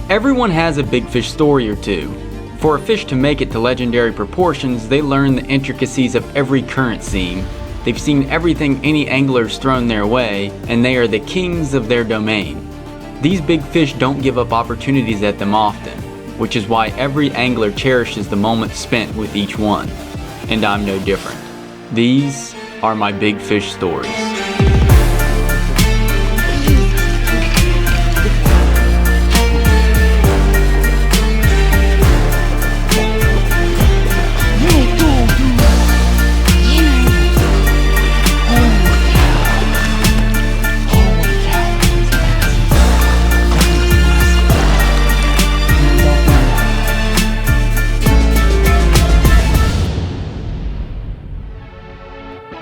Everyone has a big fish story or two. For a fish to make it to legendary proportions, they learn the intricacies of every current seam. They've seen everything any angler's thrown their way, and they are the kings of their domain. These big fish don't give up opportunities at them often, which is why every angler cherishes the moments spent with each one. And I'm no different. These are my big fish stories.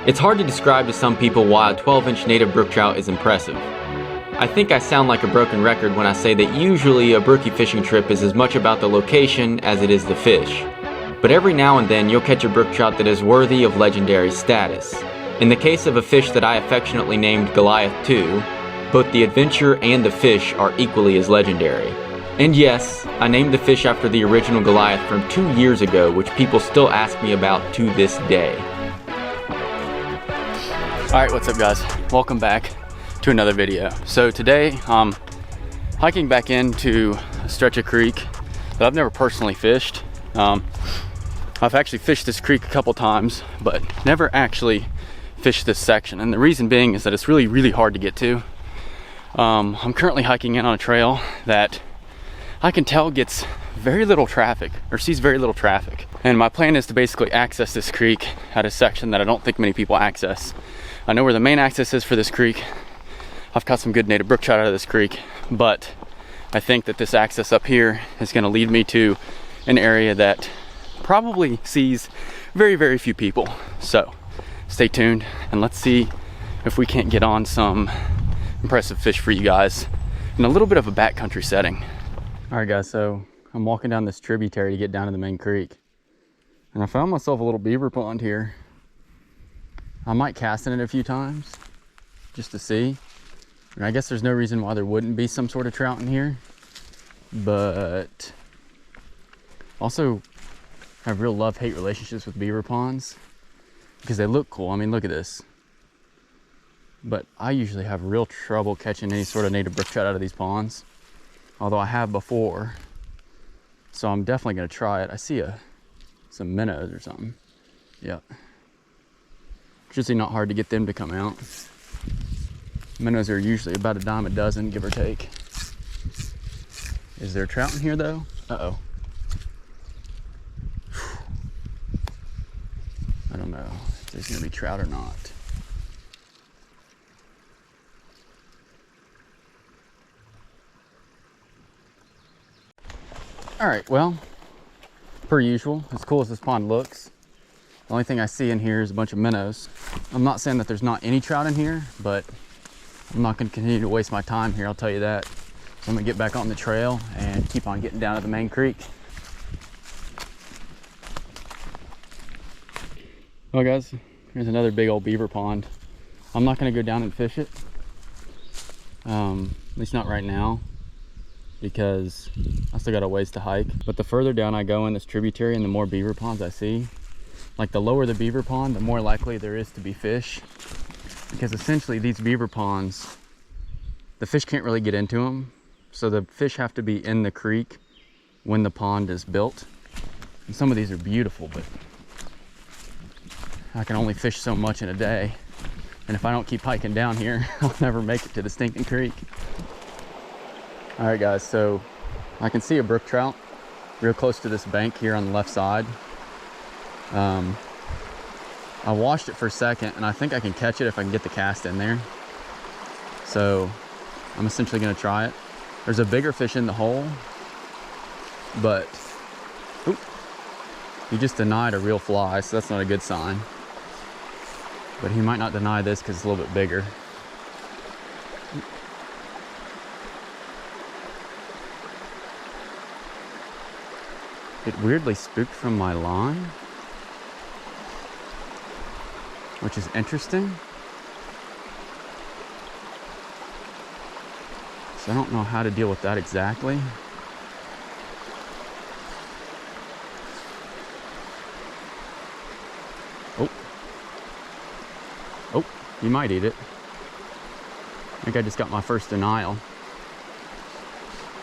It's hard to describe to some people why a 12-inch native brook trout is impressive. I think I sound like a broken record when I say that usually a brookie fishing trip is as much about the location as it is the fish. But every now and then you'll catch a brook trout that is worthy of legendary status. In the case of a fish that I affectionately named Goliath 2, both the adventure and the fish are equally as legendary. And yes, I named the fish after the original Goliath from 2 years ago, which people still ask me about to this day. Alright, what's up guys? Welcome back to another video. So today I'm hiking back into a stretch of creek that I've never personally fished. I've actually fished this creek a couple times, but never actually fished this section. And the reason being is that it's really hard to get to. I'm currently hiking in on a trail that I can tell gets very little traffic, or sees very little traffic. And my plan is to basically access this creek at a section that I don't think many people access. I know where the main access is for this creek. I've caught some good native brook trout out of this creek, but I think that this access up here is going to lead me to an area that probably sees very few people. So stay tuned and let's see if we can't get on some impressive fish for you guys in a little bit of a backcountry setting. All right guys, so I'm walking down this tributary to get down to the main creek, and I found myself a little beaver pond here. I might cast in it a few times just to see. And I guess there's no reason why there wouldn't be some sort of trout in here, but also I have real love-hate relationships with beaver ponds because they look cool. I mean, look at this. But I usually have real trouble catching any sort of native brook trout out of these ponds, although I have before. So I'm definitely gonna try it. I see some minnows or something. Yep. It's usually not hard to get them to come out. Minnows are usually about $10 a dozen, give or take. Is there a trout in here though? Uh-oh. I don't know if there's gonna be trout or not. All right, well, per usual, as cool as this pond looks, the only thing I see in here is a bunch of minnows. I'm not saying that there's not any trout in here, but I'm not going to continue to waste my time here, I'll tell you that. So I'm going to get back on the trail and keep on getting down to the main creek. Well guys, here's another big old beaver pond. I'm not going to go down and fish it, at least not right now, because I still got a ways to hike. But the further down I go in this tributary and the more beaver ponds I see, like the lower the beaver pond, the more likely there is to be fish. Because essentially these beaver ponds, the fish can't really get into them. So the fish have to be in the creek when the pond is built. And some of these are beautiful, but I can only fish so much in a day. And if I don't keep hiking down here, I'll never make it to the stinking creek. All right guys, so I can see a brook trout real close to this bank here on the left side. I washed it for a second and I think I can catch it if I can get the cast in there. So I'm essentially going to try it. There's a bigger fish in the hole, but oop, he just denied a real fly, so that's not a good sign. But he might not deny this because it's a little bit bigger. It weirdly spooked from my line, which is interesting. So I don't know how to deal with that exactly. Oh, you might eat it. I think I just got my first denial.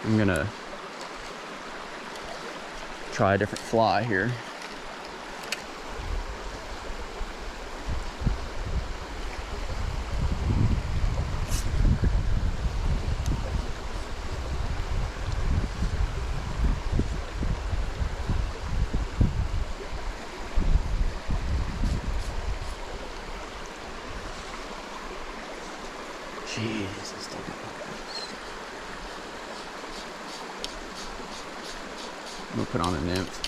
I'm gonna try a different fly here. Jesus, dude. I'm gonna put on a nymph.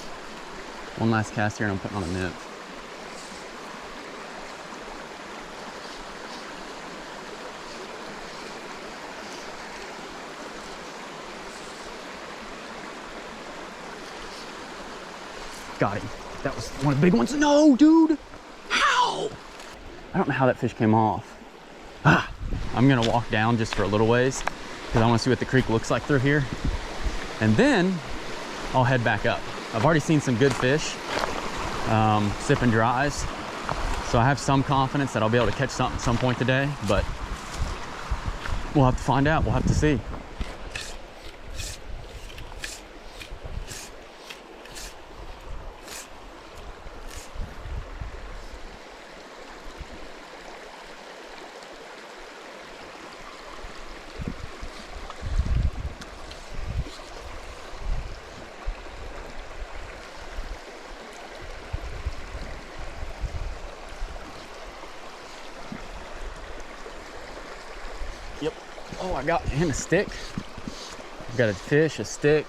One last cast here and I'm putting on a nymph. Got him. That was one of the big ones. No, dude. How? I don't know how that fish came off. Ah. I'm gonna walk down just for a little ways because I want to see what the creek looks like through here, and then I'll head back up. I've already seen some good fish, sipping dries, so I have some confidence that I'll be able to catch something at some point today, but we'll have to find out. We'll have to see. Yep. Oh, I got in a stick. I've got a fish, a stick.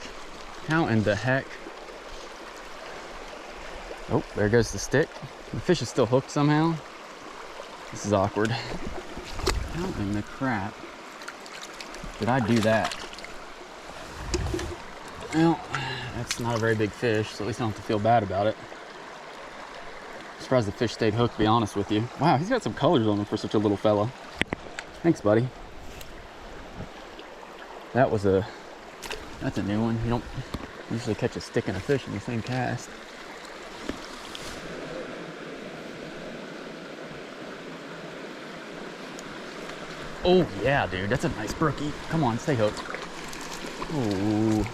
How in the heck? Oh, there goes the stick. The fish is still hooked somehow. This is awkward. How in the crap did I do that? Well, that's not a very big fish, so at least I don't have to feel bad about it. I'm surprised the fish stayed hooked, to be honest with you. Wow, he's got some colors on him for such a little fella. Thanks, buddy. That's a new one. You don't usually catch a stick and a fish in the same cast. Oh yeah, dude, that's a nice brookie. Come on, stay hooked. Ooh.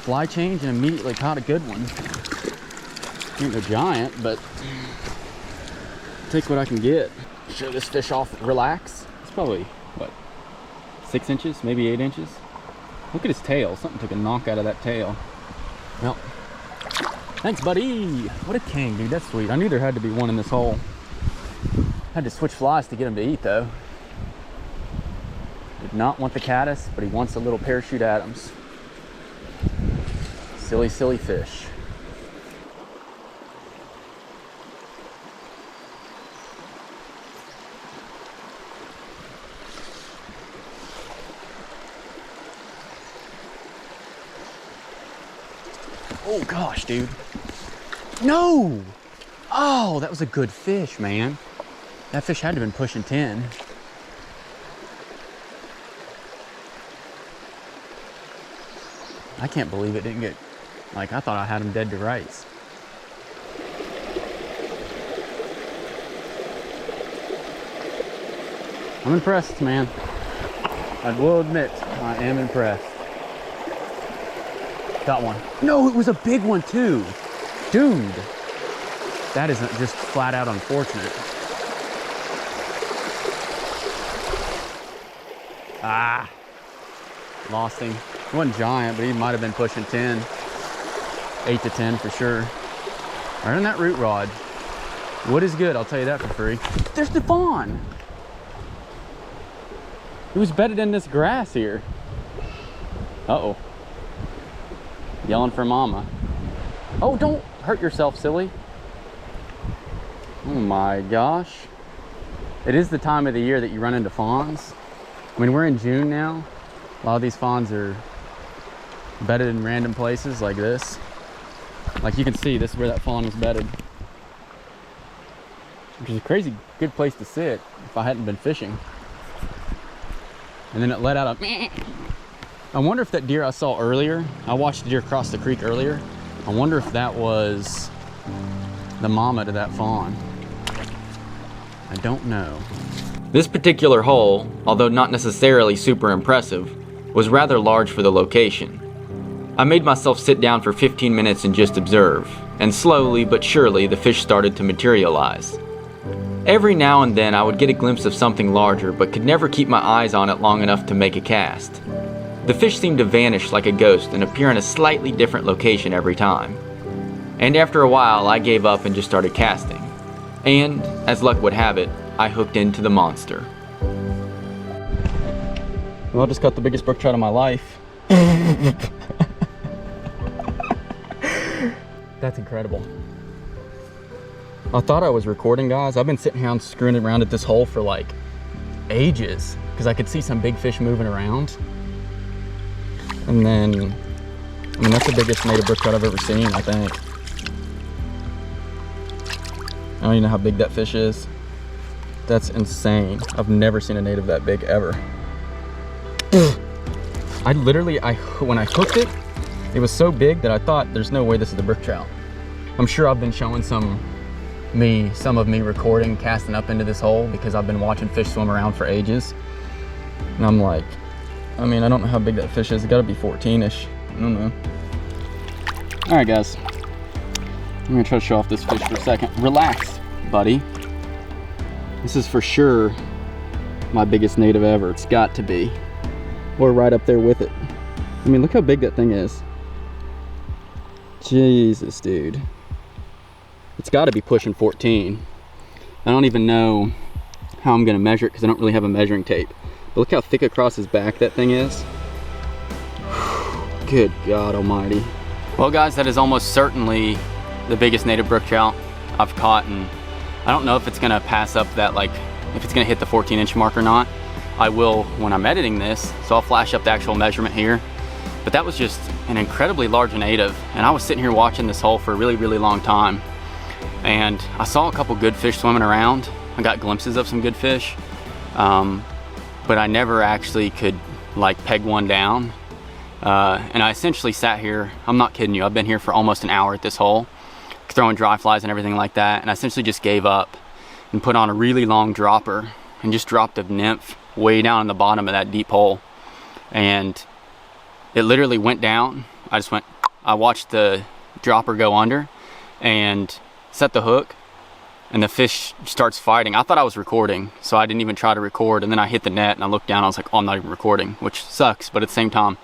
Fly change and immediately caught a good one. Ain't no giant, but take what I can get. Show this fish off, relax. It's probably, what, 6 inches, maybe 8 inches. Look at his tail. Something took a knock out of that tail. Well, thanks, buddy. What a king, dude. That's sweet. I knew there had to be one in this hole. Had to switch flies to get him to eat, though. Did not want the caddis, but he wants a little parachute Adams. Silly, silly fish. Oh gosh, dude. No! Oh, that was a good fish, man. That fish had to have been pushing 10. I can't believe it didn't get, like, I thought I had him dead to rights. I'm impressed, man. I will admit, I am impressed. Got one. No, it was a big one too. Dude, that isn't just flat out unfortunate. Ah, lost him. He wasn't giant, but he might have been pushing 10. 8 to 10 for sure. Right on that root rod. Wood is good, I'll tell you that for free. There's the fawn. He was bedded in this grass here. Uh-oh. Yelling for mama. Oh, don't hurt yourself, silly. Oh my gosh. It is the time of the year that you run into fawns. I mean, we're in June now. A lot of these fawns are bedded in random places like this. Like you can see, this is where that fawn was bedded. Which is a crazy good place to sit if I hadn't been fishing. And then it let out a... I wonder if that deer I saw earlier, I watched the deer cross the creek earlier. I wonder if that was the mama to that fawn. I don't know. This particular hole, although not necessarily super impressive, was rather large for the location. I made myself sit down for 15 minutes and just observe, and slowly but surely the fish started to materialize. Every now and then I would get a glimpse of something larger, but could never keep my eyes on it long enough to make a cast. The fish seemed to vanish like a ghost and appear in a slightly different location every time. And after a while I gave up and just started casting. And, as luck would have it, I hooked into the monster. Well, I just caught the biggest brook trout of my life. That's incredible. I thought I was recording, guys. I've been sitting here screwing around at this hole for like ages because I could see some big fish moving around. And then, I mean, that's the biggest native brook trout I've ever seen, I think. I don't even know how big that fish is. That's insane. I've never seen a native that big ever. I literally, when I hooked it, it was so big that I thought there's no way this is a brook trout. I'm sure I've been showing some of me recording, casting up into this hole because I've been watching fish swim around for ages. And I'm like, I mean, I don't know how big that fish is. It gotta be 14-ish. I don't know. All right, guys. I'm gonna try to show off this fish for a second. Relax, buddy. This is for sure my biggest native ever. It's got to be. We're right up there with it. I mean, look how big that thing is. Jesus, dude. It's got to be pushing 14. I don't even know how I'm gonna measure it because I don't really have a measuring tape. But look how thick across his back that thing is. Good God almighty. Well, guys, that is almost certainly the biggest native brook trout I've caught, and I don't know if it's gonna pass up that, like, if it's gonna hit the 14-inch mark or not. I will when I'm editing this, so I'll flash up the actual measurement here. But that was just an incredibly large native, and I was sitting here watching this hole for a really, really long time. And I saw a couple good fish swimming around. I got glimpses of some good fish, but I never actually could like peg one down. And I essentially sat here, I'm not kidding you, I've been here for almost an hour at this hole, throwing dry flies and everything like that, and I essentially just gave up and put on a really long dropper and just dropped a nymph way down in the bottom of that deep hole. And it literally went down. I watched the dropper go under and set the hook, and the fish starts fighting. I thought I was recording, so I didn't even try to record, and then I hit the net and I looked down, I was like, oh, I'm not even recording, which sucks, but at the same time,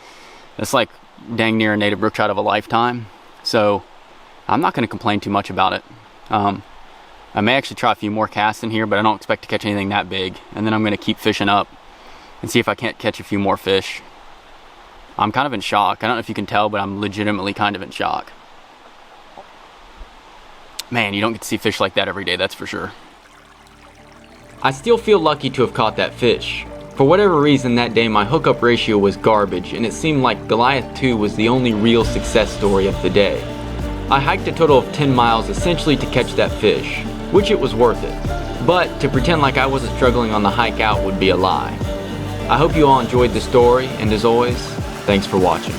it's like dang near a native brook trout of a lifetime, so I'm not gonna complain too much about it. I may actually try a few more casts in here, but I don't expect to catch anything that big, and then I'm gonna keep fishing up and see if I can't catch a few more fish. I'm kind of in shock. I don't know if you can tell, but I'm legitimately kind of in shock. Man, you don't get to see fish like that every day, that's for sure. I still feel lucky to have caught that fish. For whatever reason that day my hookup ratio was garbage, and it seemed like Goliath 2 was the only real success story of the day. I hiked a total of 10 miles essentially to catch that fish, which it was worth it. But to pretend like I wasn't struggling on the hike out would be a lie. I hope you all enjoyed the story, and as always, thanks for watching.